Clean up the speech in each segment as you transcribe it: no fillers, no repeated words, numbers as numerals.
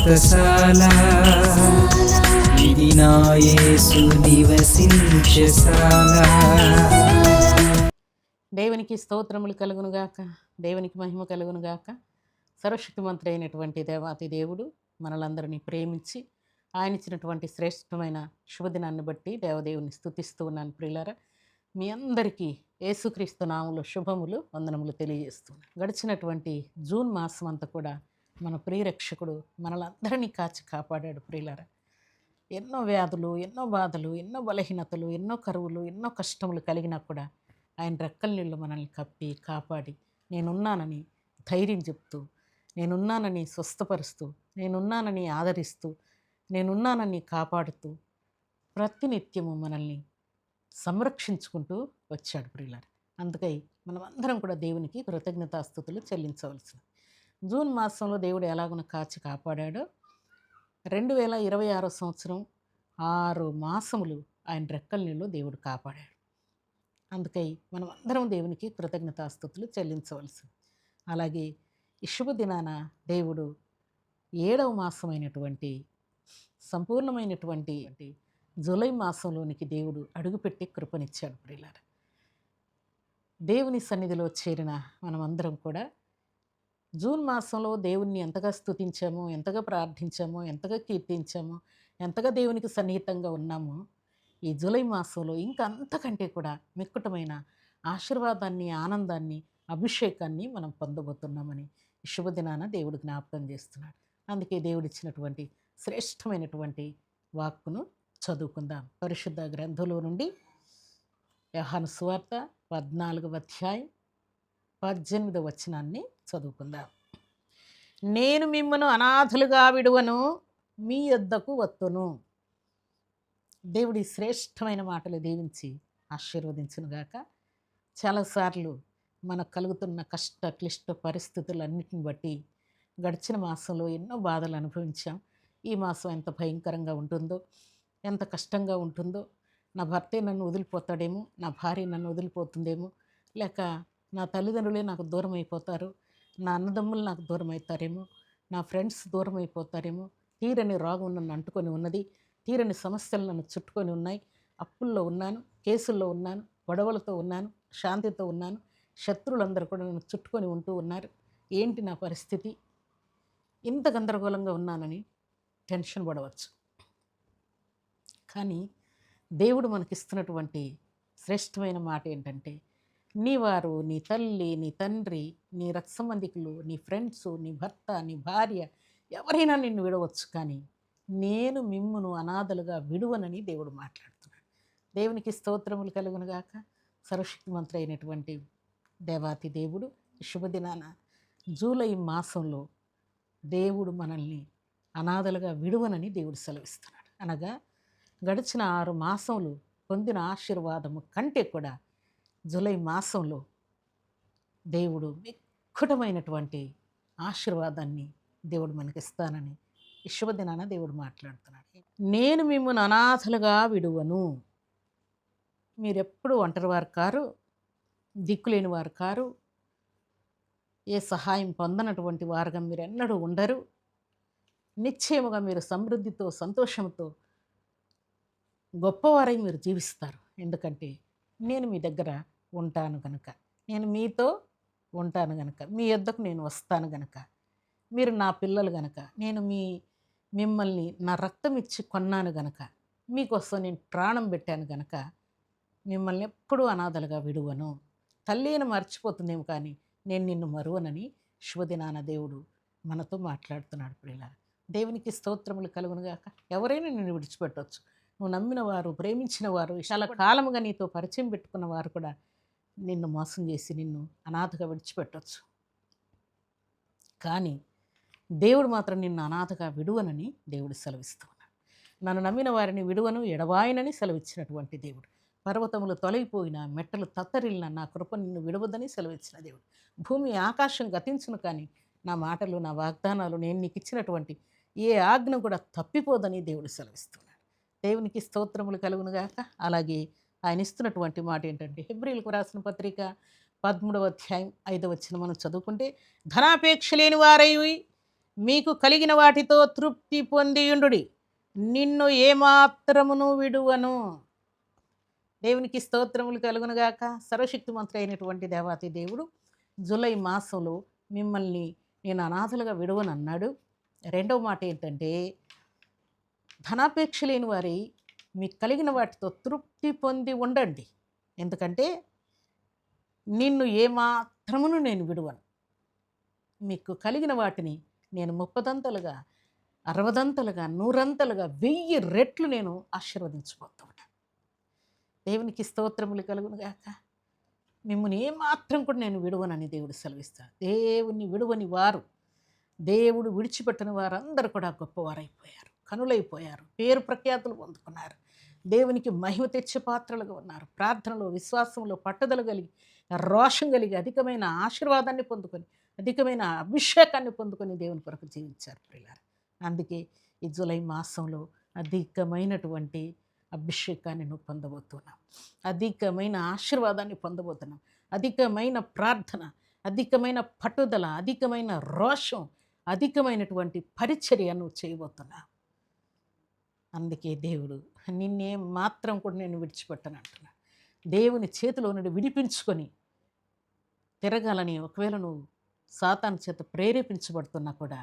వ్రతశాల ఇది నా యేసు నివసించశాల. దేవునికి స్తోత్రములు కలుగునుగాక, దేవునికి మహిమ కలుగునుగాక. సర్వశక్తిమంతుడు అయినటువంటి దేవాతి దేవుడు మనలందరినీ ప్రేమించి ఆయన ఇచ్చినటువంటి శ్రేష్టమైన శుభదినాన్ని బట్టి దేవదేవుని స్తుతిస్తూ ఉన్నాను. ప్రియులారా, మీ అందరికీ యేసుక్రీస్తు నామములో శుభములు వందనములు తెలియజేస్తున్నాను. గడిచినటువంటి జూన్ మాసం అంతా కూడా మన ప్రియరక్షకుడు మనలందరినీ కాచి కాపాడాడు. ప్రియులారా, ఎన్నో వ్యాధులు, ఎన్నో బాధలు, ఎన్నో బలహీనతలు, ఎన్నో కరువులు, ఎన్నో కష్టములు కలిగినా కూడా ఆయన రెక్కల నీళ్ళు మనల్ని కప్పి కాపాడి నేనున్నానని ధైర్యం చెప్తూ, నేనున్నానని స్వస్థపరుస్తూ, నేనున్నానని ఆదరిస్తూ, నేనున్నానని కాపాడుతూ ప్రతినిత్యము మనల్ని సంరక్షించుకుంటూ వచ్చాడు. ప్రియులారా, అందుకై మనం అందరం కూడా దేవునికి కృతజ్ఞతాస్తుతులు చెల్లించవలసింది. జూన్ మాసంలో దేవుడు ఎలాగున కాచి కాపాడాడో 2026 సంవత్సరం 6 మాసములు ఆయన రెక్కల నీళ్ళు దేవుడు కాపాడాడు. అందుకై మనం అందరం దేవునికి కృతజ్ఞతాస్తుతులు చెల్లించవలసింది. అలాగే ఈ శుభదినాన దేవుడు 7వ మాసమైనటువంటి సంపూర్ణమైనటువంటి జూలై మాసంలోనికి దేవుడు అడుగుపెట్టి కృపనిచ్చాడు. ప్రియులారా, దేవుని సన్నిధిలో చేరిన మనమందరం కూడా జూన్ మాసంలో దేవుణ్ణి ఎంతగా స్తుతించామో, ఎంతగా ప్రార్థించామో, ఎంతగా కీర్తించామో, ఎంతగా దేవునికి సన్నిహితంగా ఉన్నామో, ఈ జూలై మాసంలో ఇంకా అంతకంటే కూడా మిక్కుటమైన ఆశీర్వాదాన్ని, ఆనందాన్ని, అభిషేకాన్ని మనం పొందబోతున్నామని ఈ శుభదినాన దేవుడు జ్ఞాపకం చేస్తున్నాడు. అందుకే దేవుడిచ్చినటువంటి శ్రేష్టమైనటువంటి వాక్కును చదువుకుందాం. పరిశుద్ధ గ్రంథంలో నుండి యోహాను సువార్త 14వ అధ్యాయం 18వ వచనాన్ని చదువుకుందాం. నేను మిమ్మను అనాథలుగా విడువను, మీ యొద్దకు వత్తును. దేవుడి శ్రేష్టమైన మాటలు దీవించి ఆశీర్వదించునుగాక. చాలాసార్లు మనకు కలుగుతున్న కష్ట క్లిష్ట పరిస్థితులన్నిటిని బట్టి గడిచిన మాసంలో ఎన్నో బాధలు అనుభవించాం. ఈ మాసం ఎంత భయంకరంగా ఉంటుందో, ఎంత కష్టంగా ఉంటుందో, నా భర్తే నన్ను వదిలిపోతాడేమో, నా భార్య నన్ను వదిలిపోతుందేమో, లేక నా తల్లిదండ్రులే నాకు దూరం అయిపోతారు, నా అన్నదమ్ములు నాకు దూరం అవుతారేమో, నా ఫ్రెండ్స్ దూరం అయిపోతారేమో, తీరని రోగం నన్ను అంటుకొని ఉన్నది, తీరని సమస్యలు నన్ను చుట్టుకొని ఉన్నాయి, అప్పుల్లో ఉన్నాను, కేసుల్లో ఉన్నాను, గొడవలతో ఉన్నాను, శాంతితో ఉన్నాను, శత్రువులందరూ కూడా నన్ను చుట్టుకొని ఉంటూ ఉన్నారు, ఏంటి నా పరిస్థితి, ఇంత గందరగోళంగా ఉన్నానని టెన్షన్ పడవచ్చు. కానీ దేవుడు మనకిస్తున్నటువంటి శ్రేష్టమైన మాట ఏంటంటే, నీ వారు, నీ తల్లి, నీ తండ్రి, నీ రక్త సంబంధికులు, నీ ఫ్రెండ్స్, నీ భర్త, నీ భార్య ఎవరైనా నిన్ను విడవచ్చు, కానీ నేను మిమ్మును అనాథలుగా విడువనని దేవుడు మాట్లాడుతున్నాడు. దేవునికి స్తోత్రములు కలుగునుగాక. సర్వశక్తిమంతుడు అయినటువంటి దేవాతి దేవుడు ఈ శుభదినాన జూలై మాసంలో దేవుడు మనల్ని అనాథలుగా విడువనని దేవుడు సెలవిస్తున్నాడు. అనగా గడిచిన 6 మాసములు పొందిన ఆశీర్వాదము కంటే కూడా జూలై మాసంలో దేవుడు మిక్కుటమైనటువంటి ఆశీర్వాదాన్ని దేవుడు మనకిస్తానని ఈ శుభదినాన దేవుడు మాట్లాడుతున్నాడు. నేను మిమ్మల్ని అనాథలుగా విడువను. మీరెప్పుడు ఒంటరి వారు కారు, దిక్కులేని వారు కారు, ఏ సహాయం పొందనటువంటి వారుగా మీరు ఎన్నడూ ఉండరు. నిశ్చయముగా మీరు సమృద్ధితో, సంతోషంతో గొప్పవారై మీరు జీవిస్తారు. ఎందుకంటే నేను మీ దగ్గర ఉంటాను గనుక, నేను మీతో ఉంటాను గనుక, మీ యొద్దకు నేను వస్తాను గనుక, మీరు నా పిల్లలు గనుక, నేను మిమ్మల్ని నా రక్తం ఇచ్చి కొన్నాను గనుక, మీకోసం నేను ప్రాణం పెట్టాను గనుక మిమ్మల్ని ఎప్పుడూ అనాథలుగా విడువను. తల్లిని మర్చిపోతుందేమో కానీ నేను నిన్ను మరువనని శుభదినాన దేవుడు మనతో మాట్లాడుతున్నాడు. ప్రియులారా, దేవునికి స్తోత్రములు కలుగునుగాక. ఎవరైనా నిన్ను విడిచిపెట్టవచ్చు. నువ్వు నమ్మిన వారు, ప్రేమించిన వారు, చాలా కాలముగా నీతో పరిచయం పెట్టుకున్న వారు కూడా నిన్ను మోసం చేసి నిన్ను అనాథగా విడిచిపెట్టవచ్చు. కానీ దేవుడు మాత్రం నిన్ను అనాథగా విడువనని దేవుడు సెలవిస్తున్నాడు. నన్ను నమ్మిన వారిని విడువను, ఎడబాయనని సెలవిచ్చినటువంటి దేవుడు. పర్వతములు తొలగిపోయిన, మెట్టలు తత్తరిల్లిన నా కృప నిన్ను విడవదని సెలవిచ్చిన దేవుడు. భూమి ఆకాశం గతించును కానీ నా మాటలు, నా వాగ్దానాలు, నేను నీకు ఇచ్చినటువంటి ఏ ఆజ్ఞ కూడా తప్పిపోదని దేవుడు సెలవిస్తున్నాడు. దేవునికి స్తోత్రములు కలుగునుగాక. అలాగే ఆయన ఇస్తున్నటువంటి మాట ఏంటంటే, హెబ్రీయులకు రాసిన పత్రిక 13వ అధ్యాయం 5వ వచనం మనం చదువుకుంటే, ధనాపేక్ష లేని వారై మీకు కలిగిన వాటితో తృప్తి పొందియుండుడి, నిన్ను ఏమాత్రమును విడువను. దేవునికి స్తోత్రములు కలుగునుగాక. సర్వశక్తిమంతుడు అయినటువంటి దేవాతి దేవుడు జూలై మాసంలో మిమ్మల్ని నేను అనాథలుగా విడువనన్నాడు. రెండవ మాట ఏంటంటే, ధనాపేక్ష లేని వారి మీకు కలిగిన వాటితో తృప్తి పొంది ఉండండి, ఎందుకంటే నిన్ను ఏమాత్రమును నేను విడువను. మీకు కలిగిన వాటిని నేను 30దంతలుగా, 60దంతలుగా, 100అంతలుగా, 1000 రెట్లు నేను ఆశీర్వదించబోతున్నాను. దేవునికి స్తోత్రములు కలుగునుగాక. మిమ్మల్ని ఏమాత్రం కూడా నేను విడువనని దేవుడు సెలవిస్తాడు. దేవుని విడువని వారు, దేవుడు విడిచిపెట్టిన వారందరూ కూడా గొప్పవారైపోయారు, కనులైపోయారు, పేరు ప్రఖ్యాతులు పొందుకున్నారు, దేవునికి మహిమ తెచ్చే పాత్రలుగా ఉన్నారు. ప్రార్థనలో, విశ్వాసంలో పట్టుదల కలిగి, రోషం కలిగి, అధికమైన ఆశీర్వాదాన్ని పొందుకొని, అధికమైన అభిషేకాన్ని పొందుకొని దేవుని కొరకు జీవించారు ప్రియులారా. అందుకే ఈ జూలై మాసంలో అధికమైనటువంటి అభిషేకాన్ని నువ్వు పొందబోతున్నావు, అధికమైన ఆశీర్వాదాన్ని పొందబోతున్నావు, అధికమైన ప్రార్థన, అధికమైన పట్టుదల, అధికమైన రోషం, అధికమైనటువంటి పరిచర్య నువ్వు చేయబోతున్నావు. అందుకే దేవుడు నిన్నే మాత్రం కూడా నేను విడిచిపెట్టను అంటున్నాను. దేవుని చేతిలో నుండి విడిపించుకొని తిరగాలని ఒకవేళ నువ్వు సాతాను చేత ప్రేరేపించబడుతున్నా కూడా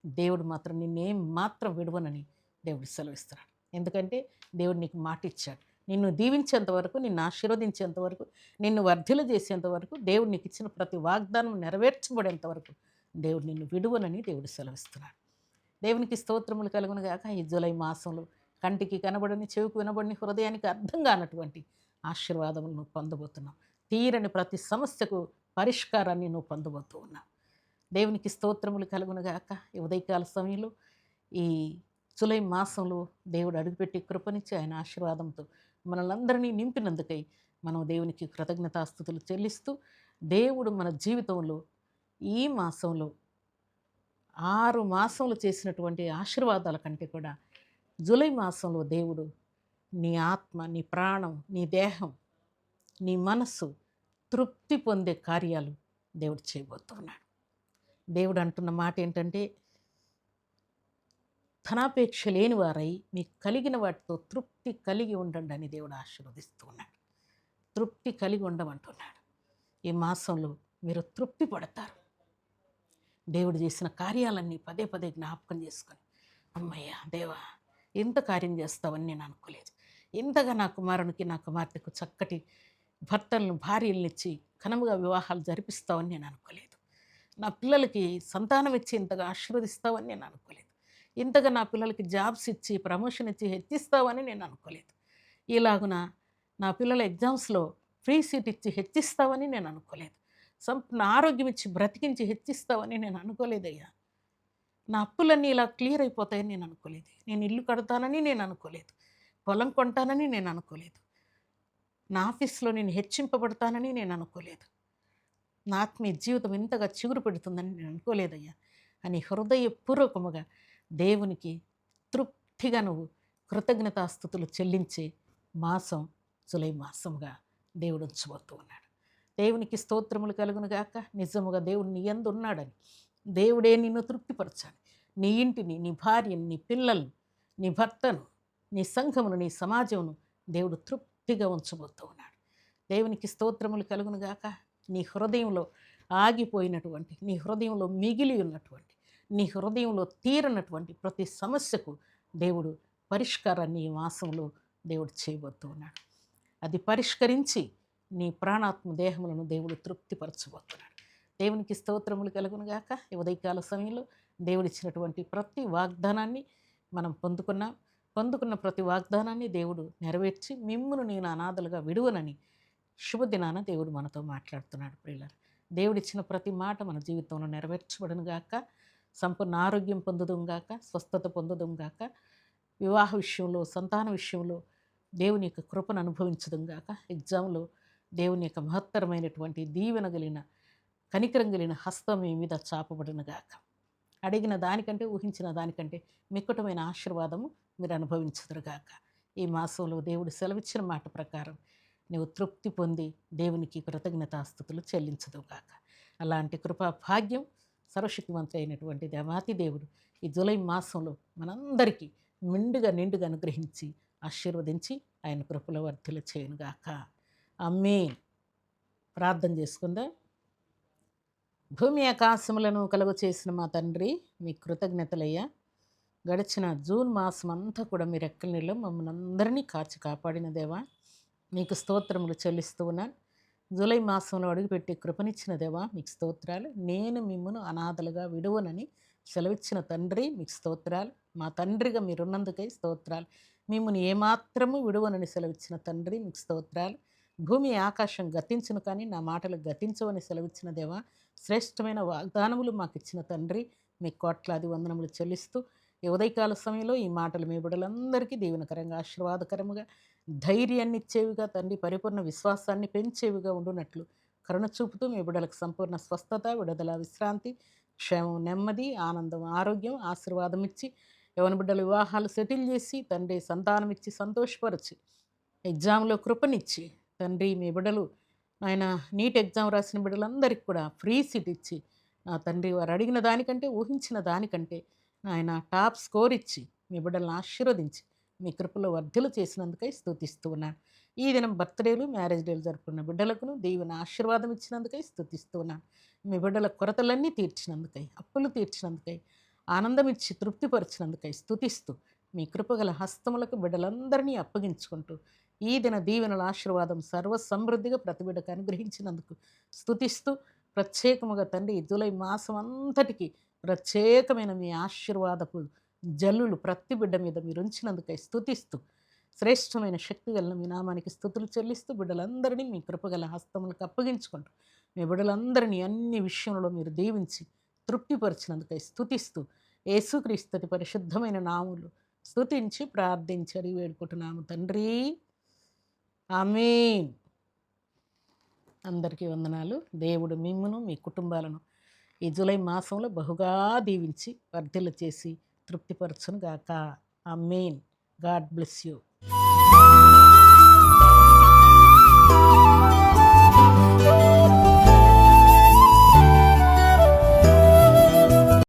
దేవుడు మాత్రం నిన్నేం మాత్రం విడువనని దేవుడు సెలవిస్తున్నాడు. ఎందుకంటే దేవుడు నీకు మాట ఇచ్చాడు. నిన్ను దీవించేంత వరకు, నిన్ను ఆశీర్వదించేంత వరకు, నిన్ను వర్ధిల చేసేంత వరకు, దేవుడు నీకు ఇచ్చిన ప్రతి వాగ్దానం నెరవేర్చబడేంత వరకు దేవుడు నిన్ను విడువనని దేవుడు సెలవిస్తున్నాడు. దేవునికి స్తోత్రములు కలుగునుగాక. ఈ జూలై మాసంలో కంటికి కనబడని, చెవికి వినబడని, హృదయానికి అర్థం కానటువంటి ఆశీర్వాదములు నువ్వు పొందబోతున్నావు. తీరని ప్రతి సమస్యకు పరిష్కారాన్ని నువ్వు పొందబోతూ ఉన్నావు. దేవునికి స్తోత్రములు కలుగునుగాక. ఈ ఉదయకాల సమయంలో ఈ జూలై మాసంలో దేవుడు అడుగుపెట్టి కృపనిచ్చి ఆయన ఆశీర్వాదంతో మనలందరినీ నింపినందుకై మనం దేవునికి కృతజ్ఞతాస్తుతులు చెల్లిస్తూ, దేవుడు మన జీవితంలో ఈ మాసంలో 6 మాసంలో చేసినటువంటి ఆశీర్వాదాల కంటే కూడా జూలై మాసంలో దేవుడు నీ ఆత్మ, నీ ప్రాణం, నీ దేహం, నీ మనస్సు తృప్తి పొందే కార్యాలు దేవుడు చేయబోతున్నాడు. దేవుడు అంటున్న మాట ఏంటంటే, ధనాపేక్ష లేని వారై మీకు కలిగిన వాటితో తృప్తి కలిగి ఉండండి అని దేవుడు ఆశీర్వదిస్తూ ఉన్నాడు. తృప్తి కలిగి ఉండమంటున్నాడు. ఈ మాసంలో మీరు తృప్తి పడతారు. దేవుడు చేసిన కార్యాలన్నీ పదే పదే జ్ఞాపకం చేసుకొని, అమ్మయ్య దేవా, ఎంత కార్యం చేస్తావని నేను అనుకోలేదు, ఇంతగా నా కుమారునికి, నా కుమార్తెకు చక్కటి భర్తలను, భార్యలనిచ్చి ఘనముగా వివాహాలు జరిపిస్తావని నేను అనుకోలేదు, నా పిల్లలకి సంతానం ఇచ్చి ఇంతగా ఆశీర్వదిస్తావని నేను అనుకోలేదు, ఇంతగా నా పిల్లలకి జాబ్స్ ఇచ్చి, ప్రమోషన్ ఇచ్చి హెచ్చిస్తావని నేను అనుకోలేదు, ఇలాగున నా పిల్లల ఎగ్జామ్స్లో ఫ్రీ సీట్ ఇచ్చి హెచ్చిస్తావని నేను అనుకోలేదు, సంపూర్ణ ఆరోగ్యం ఇచ్చి బ్రతికించి హెచ్చిస్తావని నేను అనుకోలేదయ్యా, నా అప్పులన్నీ ఇలా క్లియర్ అయిపోతాయని నేను అనుకోలేదు, నేను ఇల్లు కడతానని నేను అనుకోలేదు, పొలం కొంటానని నేను అనుకోలేదు, నా ఆఫీస్లో నేను హెచ్చింపబడతానని నేను అనుకోలేదు, నా ఆత్మీయ జీవితం ఇంతగా చిగురు పెడుతుందని నేను అనుకోలేదయ్యా అని హృదయపూర్వకముగా దేవునికి తృప్తిగా నువ్వు కృతజ్ఞతాస్తుతులు చెల్లించే మాసం జూలై మాసముగా దేవుడు ఉంచబోతూ ఉన్నాడు. దేవునికి స్తోత్రములు కలుగునుగాక. నిజముగా దేవుడు నీ యందు ఉన్నాడని, దేవుడే నిన్ను తృప్తిపరచాలి. నీ ఇంటిని, నీ భార్యని, నీ పిల్లల్ని, నీ భర్తను, నీ సంఘమును, నీ సమాజమును దేవుడు తృప్తిగా ఉంచబోతూ ఉన్నాడు. దేవునికి స్తోత్రములు కలుగునుగాక. నీ హృదయంలో ఆగిపోయినటువంటి, నీ హృదయంలో మిగిలి ఉన్నటువంటి, నీ హృదయంలో తీరనటువంటి ప్రతి సమస్యకు దేవుడు పరిష్కారాన్ని ఈ మాసంలో దేవుడు చేయబోతూ ఉన్నాడు. అది పరిష్కరించి నీ ప్రాణాత్మ దేహములను దేవుడు తృప్తిపరచబోతున్నాడు. దేవునికి స్తోత్రములు కలుగునుగాక. ఈ ఉదయకాల సమయంలో దేవుడిచ్చినటువంటి ప్రతి వాగ్దానాన్ని మనం పొందుకున్న ప్రతి వాగ్దానాన్ని దేవుడు నెరవేర్చి మిమ్మును నేను అనాథలుగా విడువనని శుభదినాన దేవుడు మనతో మాట్లాడుతున్నాడు. ప్రియులారా, దేవుడిచ్చిన ప్రతి మాట మన జీవితంలో నెరవేర్చబడునుగాక. సంపూర్ణ ఆరోగ్యం పొందుదుంగాక, స్వస్థత పొందుదుంగాక, వివాహ విషయంలో, సంతాన విషయంలో దేవుని యొక్క కృపను అనుభవించదుంగాక, ఎగ్జామ్లో దేవుని యొక్క మహత్తరమైనటువంటి దీవెన కలిగిన, కనికరం కలిగిన హస్తం మీ మీద చాపబడునుగాక. అడిగిన దానికంటే, ఊహించిన దానికంటే మిక్కుటమైన ఆశీర్వాదము మీరు అనుభవించదురుగాక. ఈ మాసంలో దేవుడు సెలవిచ్చిన మాట ప్రకారం నీవు తృప్తి పొంది దేవునికి కృతజ్ఞతాస్తుతులు చెల్లించదుగాక. అలాంటి కృపా భాగ్యం సర్వశక్తివంతుడు అయినటువంటి దేవాతి దేవుడు ఈ జూలై మాసంలో మనందరికీ నిండుగా అనుగ్రహించి ఆశీర్వదించి ఆయన కృపలో వర్ధిల్ల చేయనుగాక. ఆమేన్. ప్రార్థన చేసుకుందాం. భూమి ఆకాశములను కలుగు చేసిన మా తండ్రి, మీ కృతజ్ఞతలయ్యా. గడిచిన జూన్ మాసం అంతా కూడా మీ రెక్కల నీళ్ళు మమ్మల్ని అందరినీ కాచి కాపాడిన దేవా, మీకు స్తోత్రములు చెల్లిస్తూ ఉన్నాను. జూలై మాసంలో అడుగుపెట్టి కృపనిచ్చిన దేవా, మీకు స్తోత్రాలు. నేను మిమ్మను అనాథలుగా విడువనని సెలవిచ్చిన తండ్రి, మీకు స్తోత్రాలు. మా తండ్రిగా మీరున్నందుకై స్తోత్రాలు. మిమ్మల్ని ఏమాత్రము విడువనని సెలవిచ్చిన తండ్రి, మీకు స్తోత్రాలు. భూమి ఆకాశం గతించును కానీ నా మాటలు గతించవని సెలవిచ్చిన దేవా, శ్రేష్టమైన వాగ్దానములు మాకు ఇచ్చిన తండ్రి, మీకు కోట్లాది వందనములు చెల్లిస్తూ ఈ ఉదయకాల సమయంలో ఈ మాటలు మీ బిడ్డలందరికీ దీవెనకరంగా, ఆశీర్వాదకరముగా, ధైర్యాన్ని ఇచ్చేవిగా తండ్రి, పరిపూర్ణ విశ్వాసాన్ని పెంచేవిగా ఉండునట్లు కరుణ చూపుతూ మీ బిడ్డలకు సంపూర్ణ స్వస్థత, విడుదల, విశ్రాంతి, క్షేమం, నెమ్మది, ఆనందం, ఆరోగ్యం, ఆశీర్వాదం ఇచ్చి యవన బిడ్డల వివాహాలు సెటిల్ చేసి తండ్రి సంతానం ఇచ్చి సంతోషపరచి ఎగ్జామ్లో కృపనిచ్చి తండ్రి మీ బిడ్డలు ఆయన నీట్ ఎగ్జామ్ రాసిన బిడ్డలందరికీ కూడా ఫ్రీ సీట్ ఇచ్చి నా తండ్రి వారు అడిగిన దానికంటే ఊహించిన దానికంటే ఆయన టాప్ స్కోర్ ఇచ్చి మీ బిడ్డలను ఆశీర్వదించి మీ కృపలో వర్ధలు చేసినందుకై స్తుతిస్తూ ఉన్నాను. ఈ దినం బర్త్డేలు, మ్యారేజ్ డేలు జరుపుకున్న బిడ్డలకును దీవెన ఆశీర్వాదం ఇచ్చినందుకై స్తుతిస్తూ ఉన్నాను. మీ బిడ్డల కొరతలన్నీ తీర్చినందుకై, అప్పులు తీర్చినందుకై, ఆనందం ఇచ్చి తృప్తిపరిచినందుకై స్తుతిస్తూ మీ కృపగల హస్తములకు బిడ్డలందరినీ అప్పగించుకుంటూ ఈ దిన దీవెనల ఆశీర్వాదం సర్వ సమృద్ధిగా ప్రతి బిడ్డకు అనుగ్రహించినందుకు స్తుతిస్తూ ప్రత్యేకముగా తండ్రి జూలై మాసం అంతటికి ప్రత్యేకమైన మీ ఆశీర్వాదపు జల్లులు ప్రతి బిడ్డ మీద మీరు ఉంచినందుకై స్తుతిస్తూ శ్రేష్టమైన శక్తి గల మీ నామానికి స్తుతులు చెల్లిస్తూ బిడ్డలందరినీ మీ కృపగల హస్తములకు అప్పగించుకుంటూ మీ బిడ్డలందరినీ అన్ని విషయంలో మీరు దీవించి తృప్తిపరిచినందుకై స్తుతిస్తూ యేసుక్రీస్తు పరిశుద్ధమైన నాములు స్తుతించి ప్రార్థించి అడిగి వేడుకుంటున్నాము తండ్రి. ఆమేన్. అందరికీ వందనాలు. దేవుడు మిమ్మును మీ కుటుంబాలను ఈ జూలై మాసంలో బహుగా దీవించి వర్ధిల్ల చేసి తృప్తిపరచును గాక. ఆమేన్. God bless you.